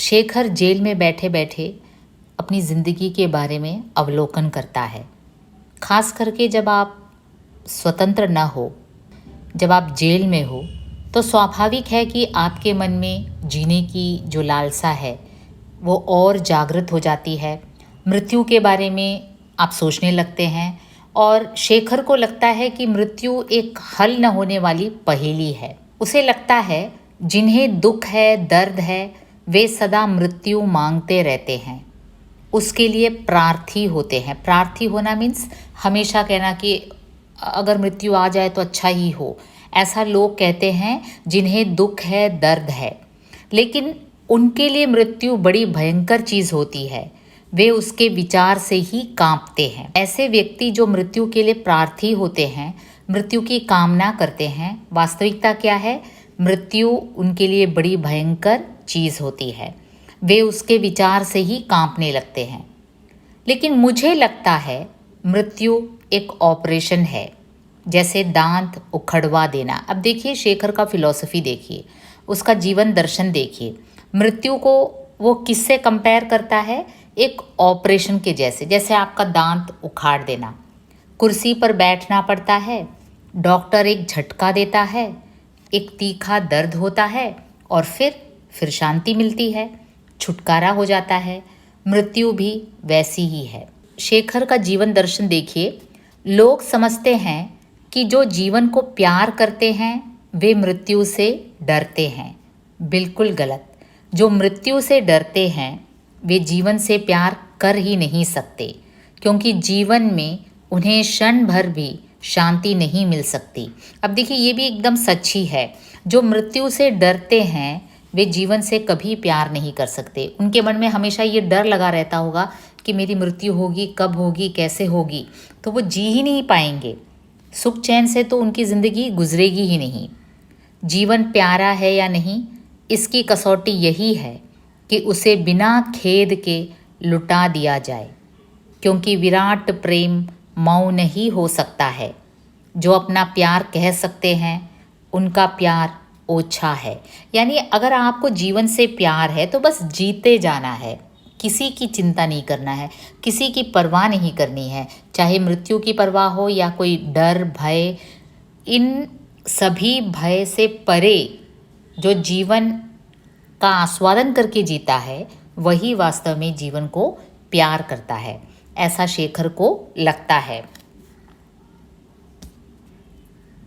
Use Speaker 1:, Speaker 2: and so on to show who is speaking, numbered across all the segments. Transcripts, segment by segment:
Speaker 1: Shekhar jail में बैठे बैठे अपनी ज़िंदगी के बारे में अवलोकन करता है। खास करके जब आप स्वतंत्र न हो, जब आप जेल में हो, तो स्वाभाविक है कि आपके मन में जीने की जो लालसा है वो और जागृत हो जाती है। मृत्यु के बारे में आप सोचने लगते हैं और शेखर को लगता है कि मृत्यु एक हल न होने वाली पहेली है। उसे लगता है जिन्हें दुख है, दर्द है, वे सदा मृत्यु मांगते रहते हैं, उसके लिए प्रार्थी होते हैं। प्रार्थी होना मीन्स हमेशा कहना कि अगर मृत्यु आ जाए तो अच्छा ही हो। ऐसा लोग कहते हैं जिन्हें दुख है, दर्द है, लेकिन उनके लिए मृत्यु बड़ी भयंकर चीज़ होती है। वे उसके विचार से ही कांपते हैं। ऐसे व्यक्ति जो मृत्यु के लिए प्रार्थी होते हैं, मृत्यु की कामना करते हैं, वास्तविकता क्या है? मृत्यु उनके लिए बड़ी भयंकर चीज़ होती है। वे उसके विचार से ही कांपने लगते हैं। लेकिन मुझे लगता है मृत्यु एक ऑपरेशन है, जैसे दांत उखड़वा देना। अब देखिए शेखर का फिलॉसफी देखिए, उसका जीवन दर्शन देखिए। मृत्यु को वो किससे कंपेयर करता है? एक ऑपरेशन के जैसे। जैसे आपका दांत उखाड़ देना, कुर्सी पर बैठना पड़ता है, डॉक्टर एक झटका देता है, एक तीखा दर्द होता है और फिर शांति मिलती है, छुटकारा हो जाता है। मृत्यु भी वैसी ही है। शेखर का जीवन दर्शन देखिए। लोग समझते हैं कि जो जीवन को प्यार करते हैं वे मृत्यु से डरते हैं। बिल्कुल गलत। जो मृत्यु से डरते हैं वे जीवन से प्यार कर ही नहीं सकते, क्योंकि जीवन में उन्हें क्षण भर भी शांति नहीं मिल सकती। अब देखिए ये भी एकदम सच्ची है। जो मृत्यु से डरते हैं वे जीवन से कभी प्यार नहीं कर सकते। उनके मन में हमेशा ये डर लगा रहता होगा कि मेरी मृत्यु होगी, कब होगी, कैसे होगी, तो वो जी ही नहीं पाएंगे। सुख चैन से तो उनकी ज़िंदगी गुजरेगी ही नहीं। जीवन प्यारा है या नहीं, इसकी कसौटी यही है कि उसे बिना खेद के लुटा दिया जाए, क्योंकि विराट प्रेम मौन ही हो सकता है। जो अपना प्यार कह सकते हैं उनका प्यार ओछा है। यानी अगर आपको जीवन से प्यार है तो बस जीते जाना है, किसी की चिंता नहीं करना है, किसी की परवाह नहीं करनी है, चाहे मृत्यु की परवाह हो या कोई डर, भय। इन सभी भय से परे जो जीवन का आस्वादन करके जीता है वही वास्तव में जीवन को प्यार करता है, ऐसा शेखर को लगता है।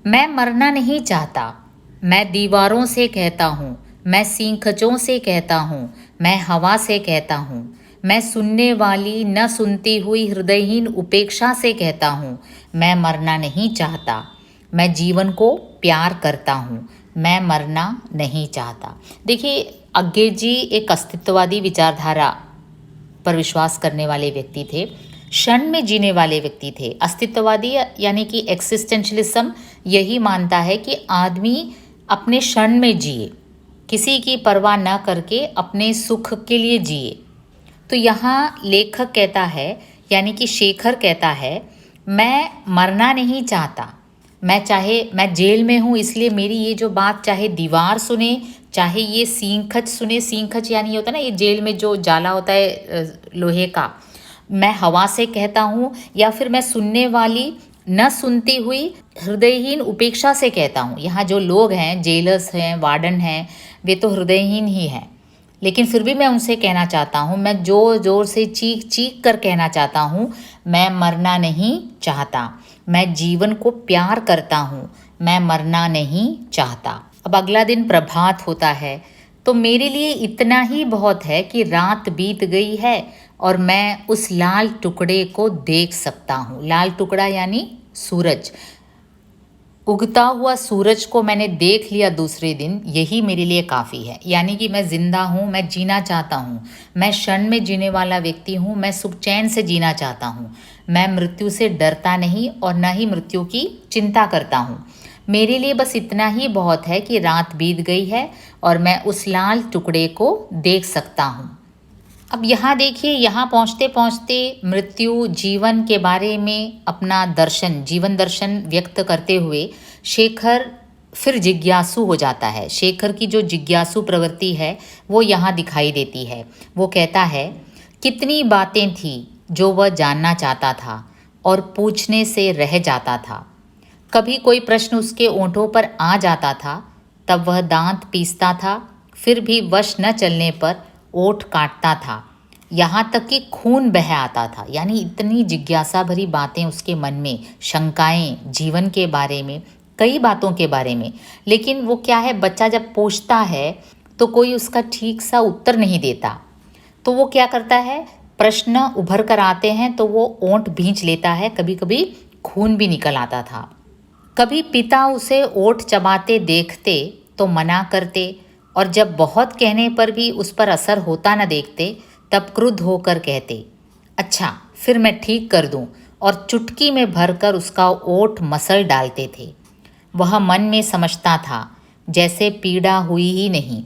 Speaker 1: मैं मरना नहीं चाहता, मैं दीवारों से कहता हूँ, मैं सींखचों से कहता हूँ, मैं हवा से कहता हूँ, मैं सुनने वाली न सुनती हुई हृदयहीन उपेक्षा से कहता हूँ, मैं मरना नहीं चाहता, मैं जीवन को प्यार करता हूँ, मैं मरना नहीं चाहता। देखिए अज्ञे जी एक अस्तित्ववादी विचारधारा पर विश्वास करने वाले व्यक्ति थे, क्षण में जीने वाले व्यक्ति थे। अस्तित्ववादी यानी कि एक्सिस्टेंशलिज्म यही मानता है कि आदमी अपने क्षण में जिए, किसी की परवाह न करके अपने सुख के लिए जिए। तो यहाँ लेखक कहता है, यानी कि शेखर कहता है, मैं मरना नहीं चाहता। मैं जेल में हूँ, इसलिए मेरी ये जो बात चाहे दीवार सुने, चाहे ये सींखच सुने। सींखच यानी होता है ना, ये जेल में जो जाला होता है लोहे का। मैं हवा से कहता हूँ या फिर मैं सुनने वाली न सुनती हुई हृदयहीन उपेक्षा से कहता हूँ। यहाँ जो लोग हैं, जेलर्स हैं, वार्डन हैं, वे तो हृदयहीन ही हैं, लेकिन फिर भी मैं उनसे कहना चाहता हूँ, मैं जोर जोर से चीख चीख कर कहना चाहता हूँ, मैं मरना नहीं चाहता, मैं जीवन को प्यार करता हूँ, मैं मरना नहीं चाहता। अब अगला दिन प्रभात होता है तो मेरे लिए इतना ही बहुत है कि रात बीत गई है और मैं उस लाल टुकड़े को देख सकता हूँ। लाल टुकड़ा यानी सूरज, उगता हुआ सूरज को मैंने देख लिया दूसरे दिन, यही मेरे लिए काफ़ी है। यानी कि मैं जिंदा हूँ, मैं जीना चाहता हूँ, मैं क्षण में जीने वाला व्यक्ति हूँ, मैं सुख चैन से जीना चाहता हूँ, मैं मृत्यु से डरता नहीं और न ही मृत्यु की चिंता करता हूँ। मेरे लिए बस इतना ही बहुत है कि रात बीत गई है और मैं उस लाल टुकड़े को देख सकता हूँ। अब यहाँ देखिए, यहाँ पहुँचते पहुँचते मृत्यु जीवन के बारे में अपना दर्शन, जीवन दर्शन व्यक्त करते हुए शेखर फिर जिज्ञासु हो जाता है। शेखर की जो जिज्ञासु प्रवृत्ति है वो यहाँ दिखाई देती है। वो कहता है, कितनी बातें थी जो वह जानना चाहता था और पूछने से रह जाता था। कभी कोई प्रश्न उसके ओंठों पर आ जाता था, तब वह दांत पीसता था, फिर भी वश न चलने पर ओठ काटता था, यहाँ तक कि खून बह आता था। यानी इतनी जिज्ञासा भरी बातें उसके मन में, शंकाएं जीवन के बारे में, कई बातों के बारे में। लेकिन वो क्या है, बच्चा जब पूछता है तो कोई उसका ठीक सा उत्तर नहीं देता। तो वो क्या करता है, प्रश्न उभर कर आते हैं तो वो ओंठ भींच लेता है, कभी कभी खून भी निकल आता था। कभी पिता उसे ओठ चबाते देखते तो मना करते, और जब बहुत कहने पर भी उस पर असर होता न देखते तब क्रुद्ध होकर कहते, अच्छा फिर मैं ठीक कर दूं, और चुटकी में भरकर उसका ओठ मसल डालते थे। वह मन में समझता था जैसे पीड़ा हुई ही नहीं,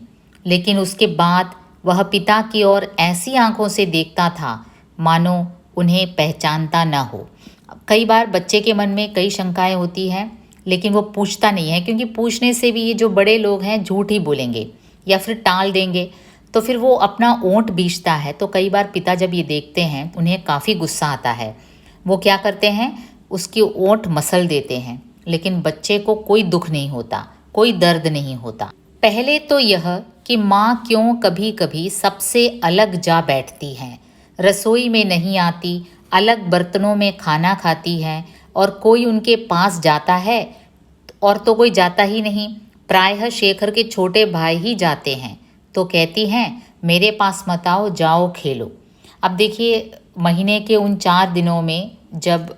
Speaker 1: लेकिन उसके बाद वह पिता की ओर ऐसी आंखों से देखता था मानो उन्हें पहचानता न हो। कई बार बच्चे के मन में कई शंकाएं होती हैं, लेकिन वो पूछता नहीं है, क्योंकि पूछने से भी ये जो बड़े लोग हैं झूठ ही बोलेंगे या फिर टाल देंगे, तो फिर वो अपना ओंठ बीचता है। तो कई बार पिता जब ये देखते हैं उन्हें काफ़ी गुस्सा आता है। वो क्या करते हैं, उसकी ओंठ मसल देते हैं, लेकिन बच्चे को कोई दुख नहीं होता, कोई दर्द नहीं होता। पहले तो यह कि माँ क्यों कभी कभी सबसे अलग जा बैठती हैं, रसोई में नहीं आती, अलग बर्तनों में खाना खाती हैं, और कोई उनके पास जाता है और तो कोई जाता ही नहीं। प्रायः शेखर के छोटे भाई ही जाते हैं तो कहती हैं, मेरे पास मत आओ, जाओ खेलो। अब देखिए, महीने के उन 4 दिनों में जब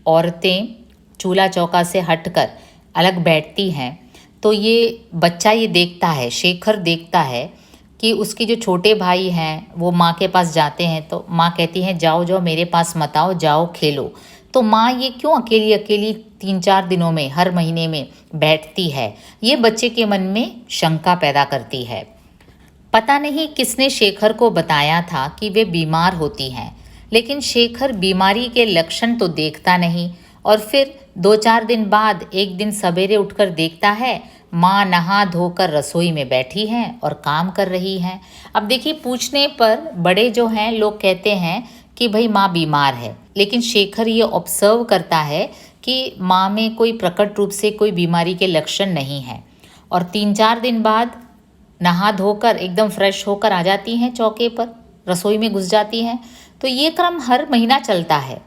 Speaker 1: औरतें चूल्हा चौका से हटकर अलग बैठती हैं, तो ये बच्चा ये देखता है, शेखर देखता है कि उसके जो छोटे भाई हैं वो माँ के पास जाते हैं, तो माँ कहती हैं, जाओ जाओ, मेरे पास मत आओ, जाओ खेलो। तो माँ ये क्यों अकेली अकेली 3-4 दिनों में, हर महीने में बैठती है, ये बच्चे के मन में शंका पैदा करती है। पता नहीं किसने शेखर को बताया था कि वे बीमार होती हैं, लेकिन शेखर बीमारी के लक्षण तो देखता नहीं, और फिर 2-4 दिन बाद एक दिन सवेरे उठकर देखता है माँ नहा धोकर रसोई में बैठी हैं और काम कर रही हैं। अब देखिए, पूछने पर बड़े जो हैं लोग कहते हैं कि भाई माँ बीमार है, लेकिन शेखर ये ऑब्जर्व करता है कि माँ में कोई प्रकट रूप से कोई बीमारी के लक्षण नहीं है, और 3-4 दिन बाद नहा धोकर एकदम फ्रेश होकर आ जाती हैं, चौके पर रसोई में घुस जाती हैं। तो ये क्रम हर महीना चलता है।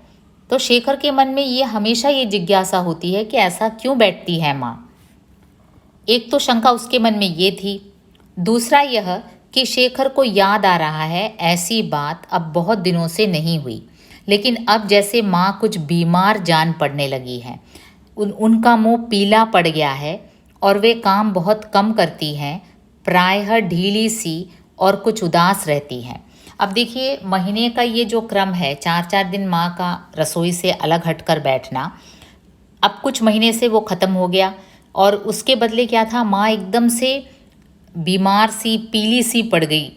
Speaker 1: तो शेखर के मन में ये हमेशा ये जिज्ञासा होती है कि ऐसा क्यों बैठती है माँ। एक तो शंका उसके मन में ये थी, दूसरा यह कि शेखर को याद आ रहा है ऐसी बात अब बहुत दिनों से नहीं हुई, लेकिन अब जैसे माँ कुछ बीमार जान पड़ने लगी है, उनका मुंह पीला पड़ गया है और वे काम बहुत कम करती हैं, प्रायः ढीली सी और कुछ उदास रहती हैं। अब देखिए, महीने का ये जो क्रम है, 4-4 दिन माँ का रसोई से अलग हटकर बैठना, अब कुछ महीने से वो ख़त्म हो गया, और उसके बदले क्या था, माँ एकदम से बीमार सी, पीली सी पड़ गई,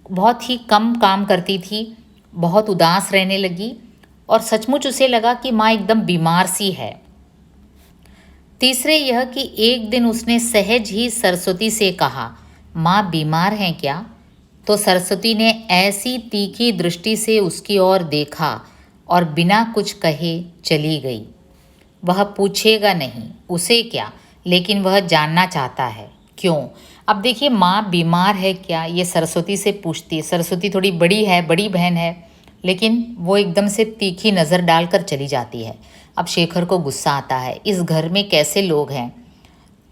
Speaker 1: बहुत ही कम काम करती थी, बहुत उदास रहने लगी, और सचमुच उसे लगा कि माँ एकदम बीमार सी है। तीसरे यह कि एक दिन उसने सहज ही सरस्वती से कहा, माँ बीमार हैं क्या? तो सरस्वती ने ऐसी तीखी दृष्टि से उसकी ओर देखा और बिना कुछ कहे चली गई। वह पूछेगा नहीं, उसे क्या, लेकिन वह जानना चाहता है क्यों। अब देखिए, माँ बीमार है क्या, ये सरस्वती से पूछती है। सरस्वती थोड़ी बड़ी है, बड़ी बहन है, लेकिन वो एकदम से तीखी नज़र डालकर चली जाती है। अब शेखर को गुस्सा आता है, इस घर में कैसे लोग हैं,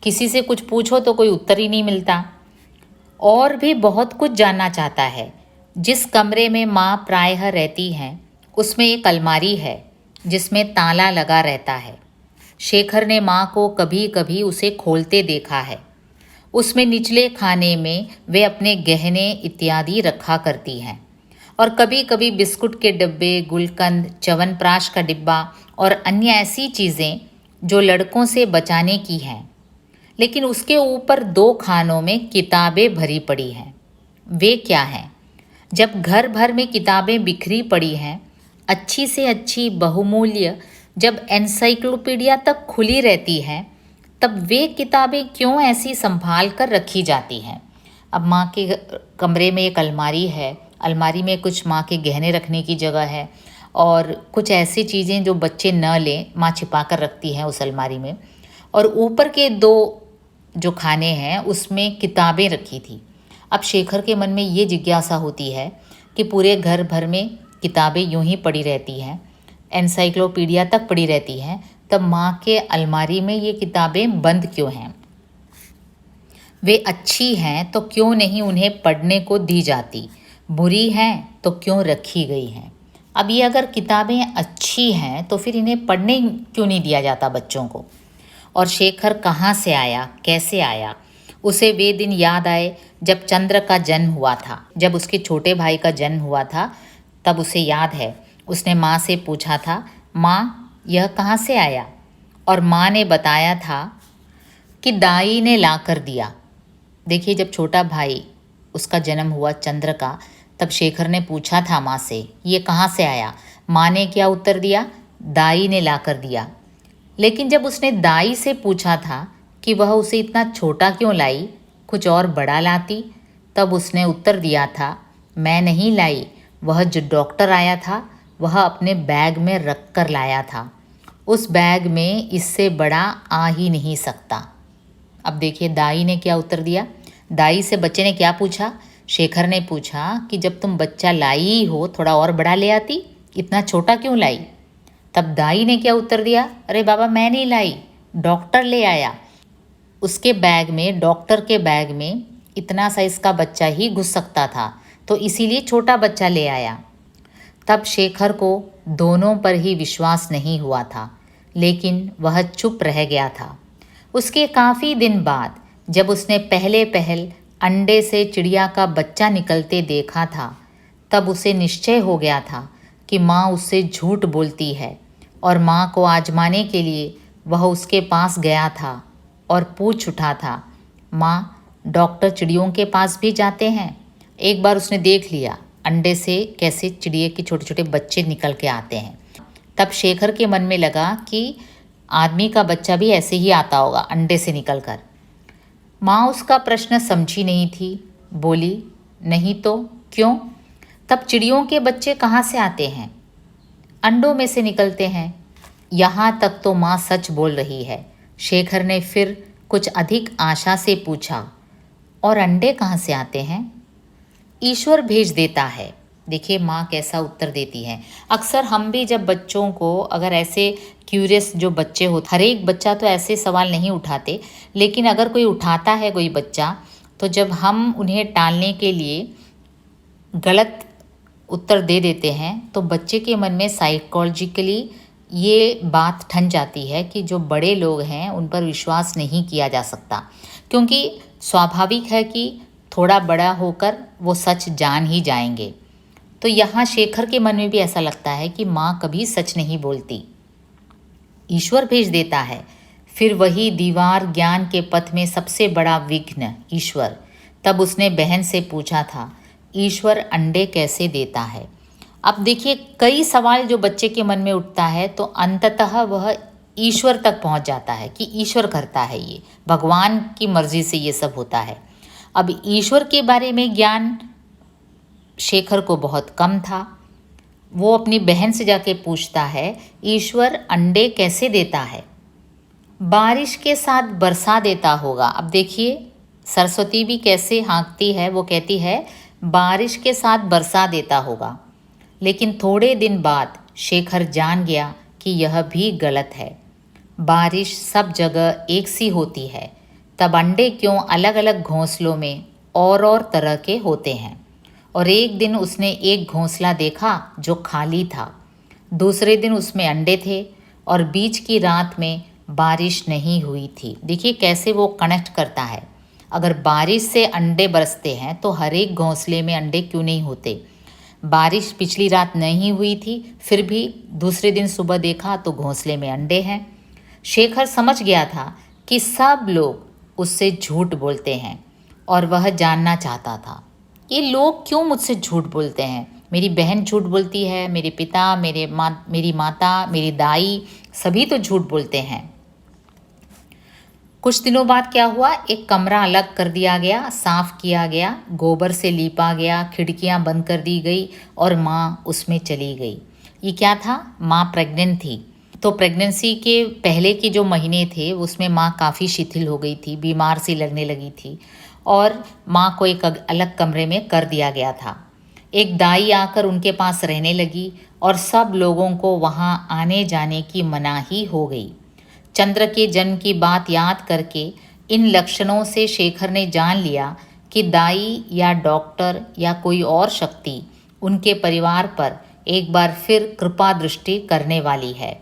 Speaker 1: किसी से कुछ पूछो तो कोई उत्तर ही नहीं मिलता। और भी बहुत कुछ जानना चाहता है। जिस कमरे में माँ प्रायः रहती हैं उसमें एक अलमारी है जिसमें ताला लगा रहता है। शेखर ने माँ को कभी कभी उसे खोलते देखा है। उसमें निचले खाने में वे अपने गहने इत्यादि रखा करती हैं, और कभी कभी बिस्कुट के डब्बे, गुलकंद, च्यवनप्राश का डिब्बा और अन्य ऐसी चीज़ें जो लड़कों से बचाने की हैं। लेकिन उसके ऊपर 2 खानों में किताबें भरी पड़ी हैं। वे क्या हैं? जब घर भर में किताबें बिखरी पड़ी हैं, अच्छी से अच्छी बहुमूल्य जब एनसाइक्लोपीडिया तक खुली रहती है, तब वे किताबें क्यों ऐसी संभाल कर रखी जाती हैं? अब माँ के कमरे में एक अलमारी है, अलमारी में कुछ माँ के गहने रखने की जगह है और कुछ ऐसी चीज़ें जो बच्चे न लें, माँ छिपा कर रखती हैं उस अलमारी में। और ऊपर के 2 जो खाने हैं उसमें किताबें रखी थी। अब शेखर के मन में ये जिज्ञासा होती है कि पूरे घर भर में किताबें यूं ही पड़ी रहती हैं, एनसाइक्लोपीडिया तक पड़ी रहती हैं, तब माँ के अलमारी में ये किताबें बंद क्यों हैं? वे अच्छी हैं तो क्यों नहीं उन्हें पढ़ने को दी जाती, बुरी हैं तो क्यों रखी गई हैं? अब ये अगर किताबें अच्छी हैं तो फिर इन्हें पढ़ने क्यों नहीं दिया जाता बच्चों को? और शेखर कहाँ से आया, कैसे आया? उसे वे दिन याद आए जब चंद्र का जन्म हुआ था, जब उसके छोटे भाई का जन्म हुआ था। तब उसे याद है उसने माँ से पूछा था, माँ यह कहाँ से आया? और माँ ने बताया था कि दाई ने ला कर दिया। देखिए, जब छोटा भाई उसका जन्म हुआ चंद्र का, तब शेखर ने पूछा था माँ से, ये कहाँ से आया? माँ ने क्या उत्तर दिया? दाई ने ला कर दिया। लेकिन जब उसने दाई से पूछा था कि वह उसे इतना छोटा क्यों लाई, कुछ और बड़ा लाती, तब उसने उत्तर दिया था, मैं नहीं लाई, वह जो डॉक्टर आया था वह अपने बैग में रख कर लाया था। उस बैग में इससे बड़ा आ ही नहीं सकता। अब देखिए दाई ने क्या उत्तर दिया। दाई से बच्चे ने क्या पूछा? शेखर ने पूछा कि जब तुम बच्चा लाई हो थोड़ा और बड़ा ले आती, इतना छोटा क्यों लाई? तब दाई ने क्या उत्तर दिया? अरे बाबा मैं नहीं लाई, डॉक्टर ले आया। उसके बैग में, डॉक्टर के बैग में इतना साइज का बच्चा ही घुस सकता था, तो इसीलिए छोटा बच्चा ले आया। तब शेखर को दोनों पर ही विश्वास नहीं हुआ था, लेकिन वह चुप रह गया था। उसके काफ़ी दिन बाद जब उसने पहले पहल अंडे से चिड़िया का बच्चा निकलते देखा था, तब उसे निश्चय हो गया था कि माँ उससे झूठ बोलती है। और माँ को आजमाने के लिए वह उसके पास गया था और पूछ उठा था, माँ डॉक्टर चिड़ियों के पास भी जाते हैं? एक बार उसने देख लिया अंडे से कैसे चिड़िए के छोटे छोटे बच्चे निकल के आते हैं। तब शेखर के मन में लगा कि आदमी का बच्चा भी ऐसे ही आता होगा अंडे से निकल कर। माँ उसका प्रश्न समझी नहीं थी, बोली, नहीं तो क्यों? तब चिड़ियों के बच्चे कहाँ से आते हैं? अंडों में से निकलते हैं। यहाँ तक तो माँ सच बोल रही है। शेखर ने फिर कुछ अधिक आशा से पूछा, और अंडे कहाँ से आते हैं? ईश्वर भेज देता है। देखिए माँ कैसा उत्तर देती है। अक्सर हम भी जब बच्चों को, अगर ऐसे क्यूरियस जो बच्चे होते, हर एक बच्चा तो ऐसे सवाल नहीं उठाते, लेकिन अगर कोई उठाता है कोई बच्चा, तो जब हम उन्हें टालने के लिए गलत उत्तर दे देते हैं तो बच्चे के मन में साइकोलॉजिकली ये बात ठन जाती है कि जो बड़े लोग हैं उन पर विश्वास नहीं किया जा सकता, क्योंकि स्वाभाविक है कि थोड़ा बड़ा होकर वो सच जान ही जाएंगे। तो यहाँ शेखर के मन में भी ऐसा लगता है कि माँ कभी सच नहीं बोलती, ईश्वर भेज देता है। फिर वही दीवार ज्ञान के पथ में सबसे बड़ा विघ्न ईश्वर। तब उसने बहन से पूछा था, ईश्वर अंडे कैसे देता है? अब देखिए कई सवाल जो बच्चे के मन में उठता है तो अंततः वह ईश्वर तक पहुंच जाता है कि ईश्वर करता है, ये भगवान की मर्जी से ये सब होता है। अब ईश्वर के बारे में ज्ञान शेखर को बहुत कम था। वो अपनी बहन से जाके पूछता है, ईश्वर अंडे कैसे देता है? बारिश के साथ बरसा देता होगा। अब देखिए सरस्वती भी कैसे हाँकती है, वो कहती है बारिश के साथ बरसा देता होगा। लेकिन थोड़े दिन बाद शेखर जान गया कि यह भी गलत है। बारिश सब जगह एक सी होती है, तब अंडे क्यों अलग अलग घोंसलों में और तरह के होते हैं? और एक दिन उसने एक घोंसला देखा जो खाली था, दूसरे दिन उसमें अंडे थे, और बीच की रात में बारिश नहीं हुई थी। देखिए कैसे वो कनेक्ट करता है। अगर बारिश से अंडे बरसते हैं तो हर एक घोंसले में अंडे क्यों नहीं होते? बारिश पिछली रात नहीं हुई थी, फिर भी दूसरे दिन सुबह देखा तो घोंसले में अंडे हैं। शेखर समझ गया था कि सब लोग उससे झूठ बोलते हैं, और वह जानना चाहता था ये लोग क्यों मुझसे झूठ बोलते हैं। मेरी बहन झूठ बोलती है, मेरे पिता, मेरी माता, मेरी दाई, सभी तो झूठ बोलते हैं। कुछ दिनों बाद क्या हुआ, एक कमरा अलग कर दिया गया, साफ किया गया, गोबर से लीपा गया, खिड़कियां बंद कर दी गई और माँ उसमें चली गई। ये क्या था, माँ प्रेग्नेंट थी। तो प्रेगनेंसी के पहले के जो महीने थे उसमें माँ काफ़ी शिथिल हो गई थी, बीमार सी लगने लगी थी और माँ को एक अलग कमरे में कर दिया गया था। एक दाई आकर उनके पास रहने लगी और सब लोगों को वहाँ आने जाने की मनाही हो गई। चंद्र के जन्म की बात याद करके इन लक्षणों से शेखर ने जान लिया कि दाई या डॉक्टर या कोई और शक्ति उनके परिवार पर एक बार फिर कृपा दृष्टि करने वाली है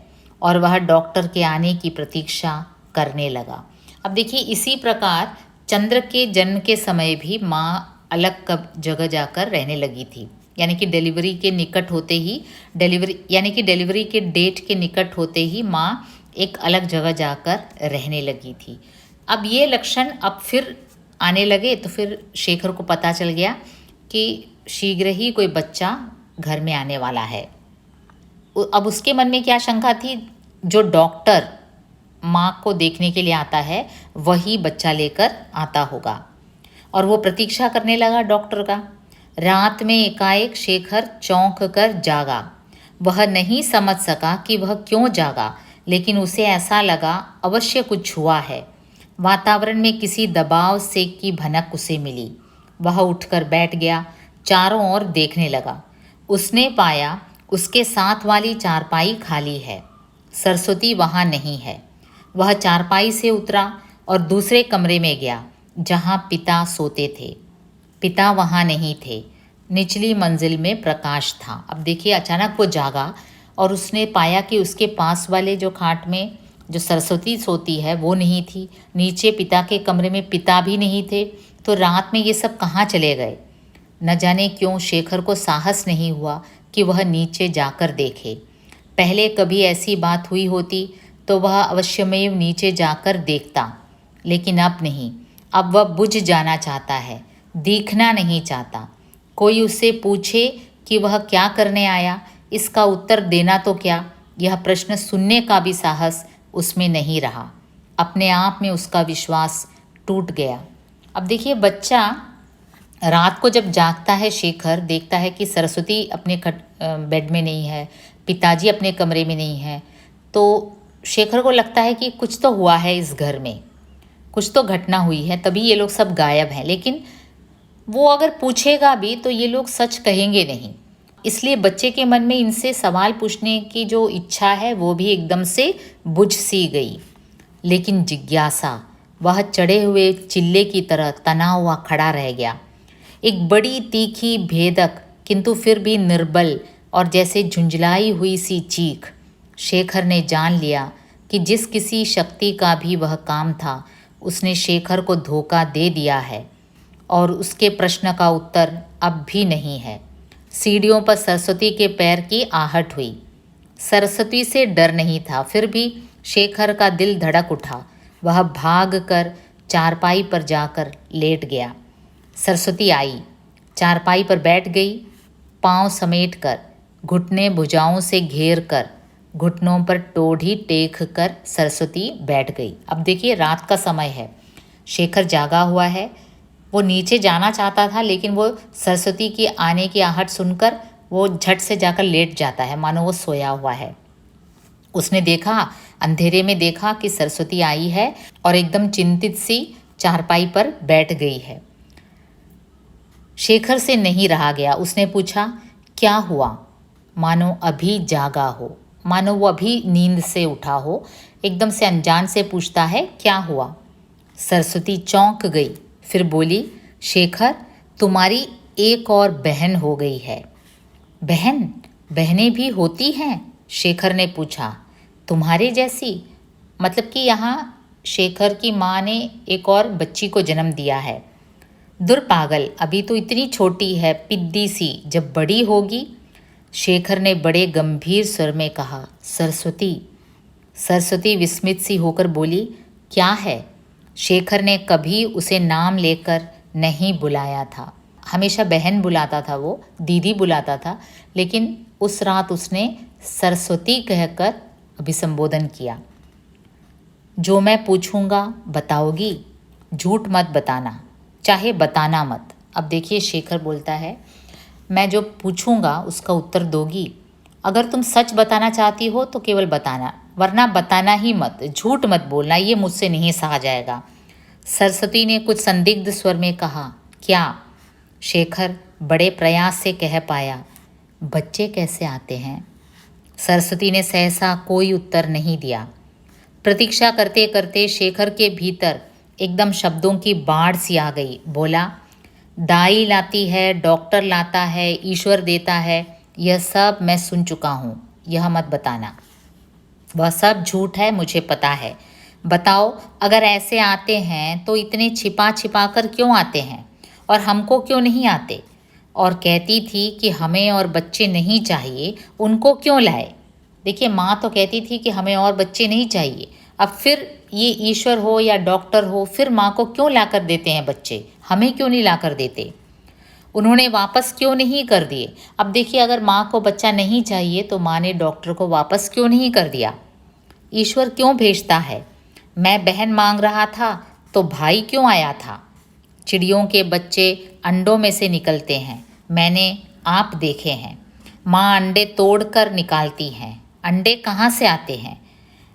Speaker 1: और वह डॉक्टर के आने की प्रतीक्षा करने लगा। अब देखिए, इसी प्रकार चंद्र के जन्म के समय भी माँ अलग जगह जाकर रहने लगी थी, यानी कि डिलीवरी के निकट होते ही डिलीवरी के डेट के निकट होते ही माँ एक अलग जगह जाकर रहने लगी थी। अब ये लक्षण अब फिर आने लगे तो फिर शेखर को पता चल गया कि शीघ्र ही कोई बच्चा घर में आने वाला है। अब उसके मन में क्या शंका थी, जो डॉक्टर माँ को देखने के लिए आता है वही बच्चा लेकर आता होगा, और वो प्रतीक्षा करने लगा डॉक्टर का। रात में एकाएक शेखर चौंक कर जागा। वह नहीं समझ सका कि वह क्यों जागा, लेकिन उसे ऐसा लगा अवश्य कुछ हुआ है। वातावरण में किसी दबाव से की भनक उसे मिली। वह उठकर बैठ गया, चारों ओर देखने लगा। उसने पाया उसके साथ वाली चारपाई खाली है, सरस्वती वहाँ नहीं है। वह चारपाई से उतरा और दूसरे कमरे में गया जहाँ पिता सोते थे। पिता वहाँ नहीं थे। निचली मंजिल में प्रकाश था। अब देखिए, अचानक वो जागा और उसने पाया कि उसके पास वाले जो खाट में जो सरस्वती सोती है वो नहीं थी, नीचे पिता के कमरे में पिता भी नहीं थे। तो रात में ये सब कहाँ चले गए? न जाने क्यों शेखर को साहस नहीं हुआ कि वह नीचे जाकर देखे। पहले कभी ऐसी बात हुई होती तो वह अवश्यमेव नीचे जाकर देखता, लेकिन अब नहीं। अब वह बुझ जाना चाहता है, दिखना नहीं चाहता। कोई उससे पूछे कि वह क्या करने आया, इसका उत्तर देना तो क्या, यह प्रश्न सुनने का भी साहस उसमें नहीं रहा। अपने आप में उसका विश्वास टूट गया। अब देखिए, बच्चा रात को जब जागता है, शेखर देखता है कि सरस्वती अपने बेड में नहीं है, पिताजी अपने कमरे में नहीं है। तो शेखर को लगता है कि कुछ तो हुआ है इस घर में, कुछ तो घटना हुई है, तभी ये लोग सब गायब हैं। लेकिन वो अगर पूछेगा भी तो ये लोग सच कहेंगे नहीं। इसलिए बच्चे के मन में इनसे सवाल पूछने की जो इच्छा है वो भी एकदम से बुझ सी गई। लेकिन जिज्ञासा, वह चढ़े हुए चिल्ले की तरह तना हुआ खड़ा रह गया। एक बड़ी तीखी, भेदक किंतु फिर भी निर्बल और जैसे झुंझलाई हुई सी चीख। शेखर ने जान लिया कि जिस किसी शक्ति का भी वह काम था, उसने शेखर को धोखा दे दिया है और उसके प्रश्न का उत्तर अब भी नहीं है। सीढ़ियों पर सरस्वती के पैर की आहट हुई। सरस्वती से डर नहीं था, फिर भी शेखर का दिल धड़क उठा। वह भाग कर चारपाई पर जाकर लेट गया। सरस्वती आई, चारपाई पर बैठ गई, पांव समेट कर, घुटने भुजाओं से घेर कर, घुटनों पर टोढ़ी टेक कर सरस्वती बैठ गई। अब देखिए, रात का समय है, शेखर जागा हुआ है। वो नीचे जाना चाहता था, लेकिन वो सरस्वती की आने की आहट सुनकर वो झट से जाकर लेट जाता है, मानो वो सोया हुआ है। उसने देखा, अंधेरे में देखा कि सरस्वती आई है और एकदम चिंतित सी चारपाई पर बैठ गई है। शेखर से नहीं रहा गया। उसने पूछा, क्या हुआ? मानो अभी जागा हो, मानो वो अभी नींद से उठा हो। एकदम से अनजान से पूछता है, क्या हुआ? सरस्वती चौंक गई, फिर बोली, शेखर, तुम्हारी एक और बहन हो गई है। बहन? बहनें भी होती हैं? शेखर ने पूछा। तुम्हारे जैसी? मतलब कि यहाँ शेखर की माँ ने एक और बच्ची को जन्म दिया है। दुर्पागल, अभी तो इतनी छोटी है, पिद्दी सी, जब बड़ी होगी। शेखर ने बड़े गंभीर स्वर में कहा, सरस्वती। सरस्वती विस्मित सी होकर बोली, क्या है? शेखर ने कभी उसे नाम लेकर नहीं बुलाया था। हमेशा बहन बुलाता था, वो दीदी बुलाता था, लेकिन उस रात उसने सरस्वती कहकर अभिसंबोधन किया। जो मैं पूछूंगा बताओगी, झूठ मत बताना, चाहे बताना मत। अब देखिए शेखर बोलता है, मैं जो पूछूंगा उसका उत्तर दोगी। अगर तुम सच बताना चाहती हो तो केवल बताना, वरना बताना ही मत, झूठ मत बोलना, ये मुझसे नहीं सहा जाएगा। सरस्वती ने कुछ संदिग्ध स्वर में कहा, क्या? शेखर बड़े प्रयास से कह पाया, बच्चे कैसे आते हैं? सरस्वती ने सहसा कोई उत्तर नहीं दिया। प्रतीक्षा करते करते शेखर के भीतर एकदम शब्दों की बाढ़ सी आ गई। बोला, दाई लाती है, डॉक्टर लाता है, ईश्वर देता है, यह सब मैं सुन चुका हूँ, यह मत बताना। वह सब झूठ है, मुझे पता है। बताओ, अगर ऐसे आते हैं तो इतने छिपा छिपा कर क्यों आते हैं, और हमको क्यों नहीं आते? और कहती थी कि हमें और बच्चे नहीं चाहिए, उनको क्यों लाए? देखिए, माँ तो कहती थी कि हमें और बच्चे नहीं चाहिए, अब फिर ये ईश्वर हो या डॉक्टर हो, फिर माँ को क्यों ला कर देते हैं बच्चे, हमें क्यों नहीं ला कर देते? उन्होंने वापस क्यों नहीं कर दिए? अब देखिए, अगर माँ को बच्चा नहीं चाहिए तो माँ ने डॉक्टर को वापस क्यों नहीं कर दिया? ईश्वर क्यों भेजता है? मैं बहन मांग रहा था तो भाई क्यों आया था? चिड़ियों के बच्चे अंडों में से निकलते हैं, मैंने आप देखे हैं। माँ अंडे तोड़कर निकालती हैं, अंडे कहाँ से आते हैं?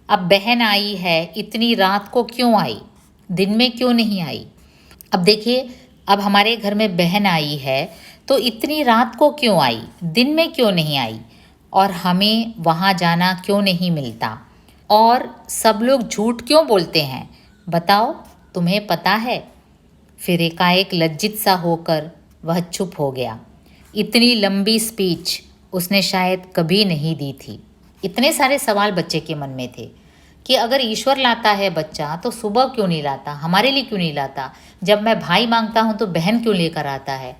Speaker 1: अब बहन आई है, इतनी रात को क्यों आई, दिन में क्यों नहीं आई? अब देखिए, अब हमारे घर में बहन आई है तो इतनी रात को क्यों आई, दिन में क्यों नहीं आई? और हमें वहाँ जाना क्यों नहीं मिलता? और सब लोग झूठ क्यों बोलते हैं, बताओ, तुम्हें पता है? फिर एकाएक लज्जित सा होकर वह चुप हो गया। इतनी लंबी स्पीच उसने शायद कभी नहीं दी थी। इतने सारे सवाल बच्चे के मन में थे कि अगर ईश्वर लाता है बच्चा तो सुबह क्यों नहीं लाता, हमारे लिए क्यों नहीं लाता? जब मैं भाई मांगता हूँ तो बहन क्यों लेकर आता है?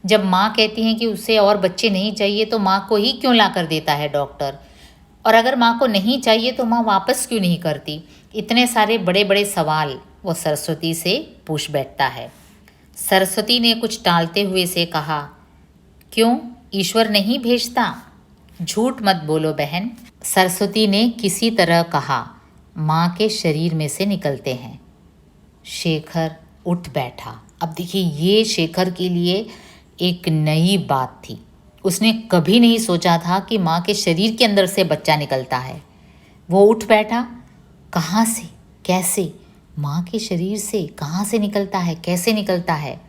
Speaker 1: जब माँ कहती हैं कि उसे और बच्चे नहीं चाहिए तो माँ को ही क्यों ला कर देता है डॉक्टर? और अगर माँ को नहीं चाहिए तो माँ वापस क्यों नहीं करती? इतने सारे बड़े बड़े सवाल वो सरस्वती से पूछ बैठता है। सरस्वती ने कुछ टालते हुए से कहा, क्यों, ईश्वर नहीं भेजता? झूठ मत बोलो बहन। सरस्वती ने किसी तरह कहा, माँ के शरीर में से निकलते हैं। शेखर उठ बैठा। अब देखिए, ये शेखर के लिए एक नई बात थी। उसने कभी नहीं सोचा था कि माँ के शरीर के अंदर से बच्चा निकलता है। वो उठ बैठा, कहाँ से, कैसे? माँ के शरीर से कहाँ से निकलता है, कैसे निकलता है?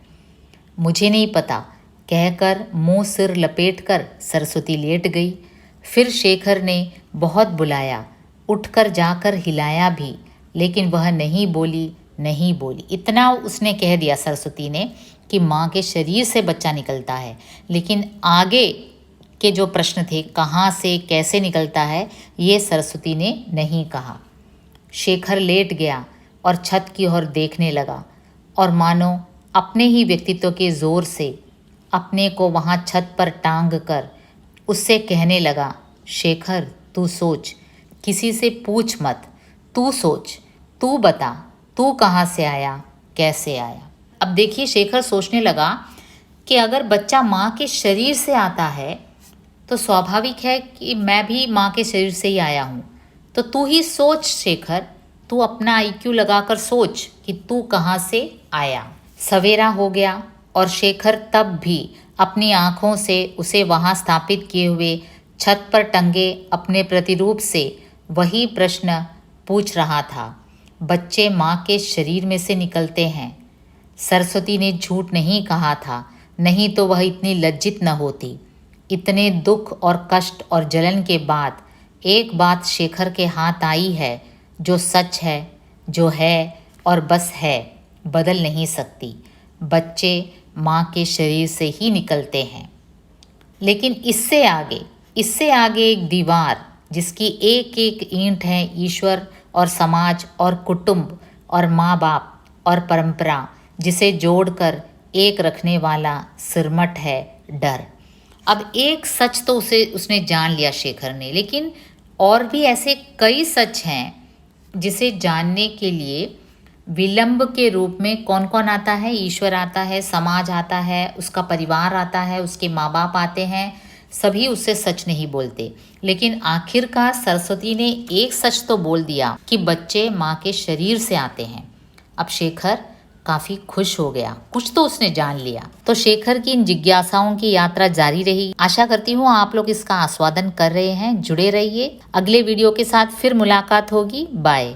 Speaker 1: मुझे नहीं पता, कहकर मुंह सिर लपेटकर सरस्वती लेट गई। फिर शेखर ने बहुत बुलाया, उठकर जाकर हिलाया भी, लेकिन वह नहीं बोली, नहीं बोली। इतना उसने कह दिया सरस्वती ने कि माँ के शरीर से बच्चा निकलता है, लेकिन आगे के जो प्रश्न थे, कहाँ से कैसे निकलता है, ये सरस्वती ने नहीं कहा। शेखर लेट गया और छत की ओर देखने लगा, और मानो अपने ही व्यक्तित्व के जोर से अपने को वहाँ छत पर टांग कर उससे कहने लगा, शेखर तू सोच, किसी से पूछ मत, तू सोच, तू बता, तू कहाँ से आया, कैसे आया? अब देखिए, शेखर सोचने लगा कि अगर बच्चा माँ के शरीर से आता है तो स्वाभाविक है कि मैं भी माँ के शरीर से ही आया हूँ। तो तू ही सोच शेखर, तू अपना IQ लगाकर सोच कि तू कहाँ से आया। सवेरा हो गया और शेखर तब भी अपनी आँखों से उसे वहाँ स्थापित किए हुए छत पर टंगे अपने प्रतिरूप से वही प्रश्न पूछ रहा था। बच्चे माँ के शरीर में से निकलते हैं। सरस्वती ने झूठ नहीं कहा था, नहीं तो वह इतनी लज्जित न होती। इतने दुख और कष्ट और जलन के बाद एक बात शेखर के हाथ आई है जो सच है, जो है और बस है, बदल नहीं सकती। बच्चे माँ के शरीर से ही निकलते हैं। लेकिन इससे आगे एक दीवार, जिसकी एक एक ईंट है ईश्वर और समाज और कुटुंब और माँ बाप और परंपरा, जिसे जोड़कर एक रखने वाला सिरमट है डर। अब एक सच तो उसने जान लिया शेखर ने, लेकिन और भी ऐसे कई सच हैं जिसे जानने के लिए विलंब के रूप में कौन कौन आता है? ईश्वर आता है, समाज आता है, उसका परिवार आता है, उसके माँ बाप आते हैं, सभी उससे सच नहीं बोलते, लेकिन आखिरकार सरस्वती ने एक सच तो बोल दिया कि बच्चे माँ के शरीर से आते हैं। अब शेखर काफी खुश हो गया, कुछ तो उसने जान लिया। तो शेखर की इन जिज्ञासाओं की यात्रा जारी रही। आशा करती हूँ आप लोग इसका आस्वादन कर रहे हैं। जुड़े रहिए, अगले वीडियो के साथ फिर मुलाकात होगी। बाय।